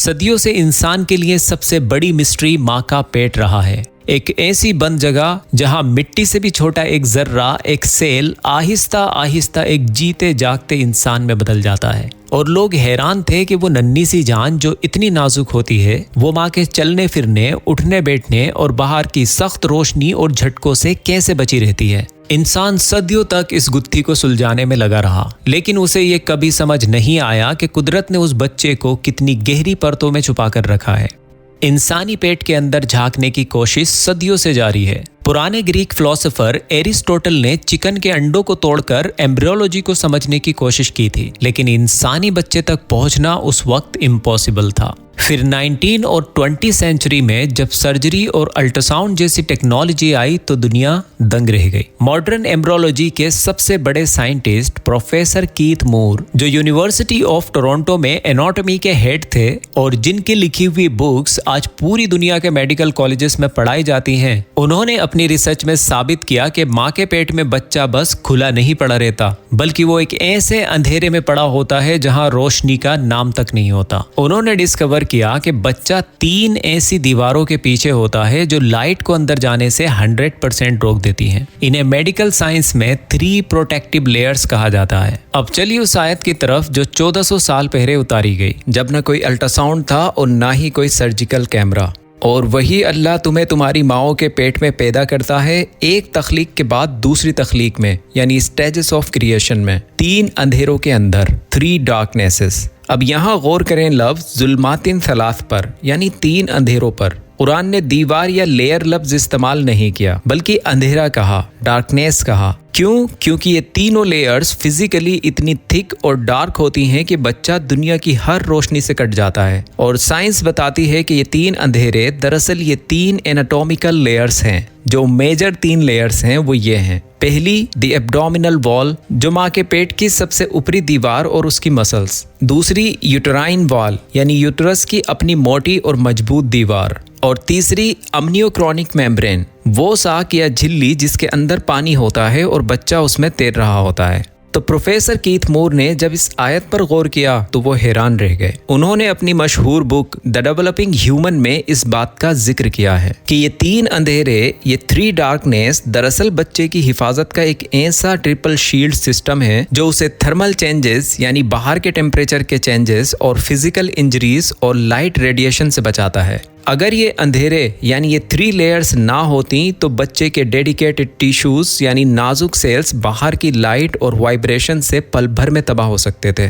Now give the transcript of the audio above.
सदियों से इंसान के लिए सबसे बड़ी मिस्ट्री माँ का पेट रहा है। एक ऐसी बंद जगह जहां मिट्टी से भी छोटा एक जर्रा, एक सेल आहिस्ता आहिस्ता एक जीते जागते इंसान में बदल जाता है। और लोग हैरान थे कि वो नन्ही सी जान जो इतनी नाजुक होती है, वो माँ के चलने फिरने, उठने बैठने और बाहर की सख्त रोशनी और झटकों से कैसे बची रहती है। इंसान सदियों तक इस गुत्थी को सुलझाने में लगा रहा, लेकिन उसे ये कभी समझ नहीं आया कि कुदरत ने उस बच्चे को कितनी गहरी परतों में छुपा कर रखा है। इंसानी पेट के अंदर झांकने की कोशिश सदियों से जारी है। पुराने ग्रीक फिलोसोफर एरिस्टोटल ने चिकन के अंडों को तोड़कर एम्ब्रियोलॉजी को समझने की कोशिश की थी, लेकिन इंसानी बच्चे तक पहुंचना उस वक्त इम्पॉसिबल था। फिर 19 और 20 सेंचुरी में जब सर्जरी और अल्ट्रासाउंड जैसी टेक्नोलॉजी आई तो दुनिया दंग रह गई। मॉडर्न एम्ब्रियोलॉजी के सबसे बड़े साइंटिस्ट प्रोफेसर कीथ मूर, जो यूनिवर्सिटी ऑफ टोरंटो में एनाटॉमी के हेड थे और जिनकी लिखी हुई बुक्स आज पूरी दुनिया के मेडिकल कॉलेजेस में पढ़ाई जाती हैं, उन्होंने अपनी रिसर्च में साबित किया कि माँ के पेट में बच्चा बस खुला नहीं पड़ा रहता, बल्कि वो एक ऐसे अंधेरे में पड़ा होता है जहां रोशनी का नाम तक नहीं होता। उन्होंने डिस्कवर किया कि बच्चा 3 ऐसी दीवारों के पीछे होता है जो लाइट को अंदर जाने से 100% रोक देती हैं। इन्हें मेडिकल साइंस में 3 प्रोटेक्टिव लेयर्स कहा जाता है। अब चलिए उस आयत की तरफ जो 1400 साल पहले उतारी गई, जब न कोई अल्ट्रासाउंड था और ना ही कोई सर्जिकल कैमरा। और वही अल्लाह तुम्हें तुम्हारी माओं के पेट में पैदा करता है, एक तख्लीक के बाद दूसरी तख्लीक में, यानी स्टेजेस ऑफ क्रिएशन में, 3 अंधेरों के अंदर, 3 डार्कनेसेस। अब यहाँ गौर करें लफ्ज जुल्मातिन सलास पर, यानी 3 अंधेरों पर। कुरान ने दीवार या लेयर लफ्ज इस्तेमाल नहीं किया, बल्कि अंधेरा कहा, डार्कनेस कहा। क्यों? क्योंकि ये तीनों लेयर्स फिजिकली इतनी थिक और डार्क होती हैं कि बच्चा दुनिया की हर रोशनी से कट जाता है। और साइंस बताती है कि ये 3 अंधेरे दरअसल ये 3 एनाटॉमिकल लेयर्स हैं। जो मेजर 3 लेयर्स हैं वो ये हैं। पहली, द एब्डोमिनल वॉल, जो माँ के पेट की सबसे ऊपरी दीवार और उसकी मसल्स। दूसरी, यूटेराइन वॉल, यानी यूटरस की अपनी मोटी और मजबूत दीवार। और तीसरी, अम्नियोक्रॉनिक मेम्ब्रेन, वो साक या झिल्ली जिसके अंदर पानी होता है और बच्चा उसमें तैर रहा होता है। तो प्रोफेसर कीथ मूर ने जब इस आयत पर गौर किया तो वो हैरान रह गए। उन्होंने अपनी मशहूर बुक द डेवलपिंग ह्यूमन में इस बात का जिक्र किया है कि ये 3 अंधेरे, ये 3 डार्कनेस दरअसल बच्चे की हिफाजत का एक ऐसा ट्रिपल शील्ड सिस्टम है जो उसे थर्मल चेंजेस, यानी बाहर के टेम्परेचर के चेंजेस, और फिजिकल इंजरीज और लाइट रेडिएशन से बचाता है। अगर ये अंधेरे यानी ये 3 लेयर्स ना होती तो बच्चे के डेडिकेटेड टिश्यूज यानी नाजुक सेल्स बाहर की लाइट और वाइब्रेशन से पल भर में तबाह हो सकते थे।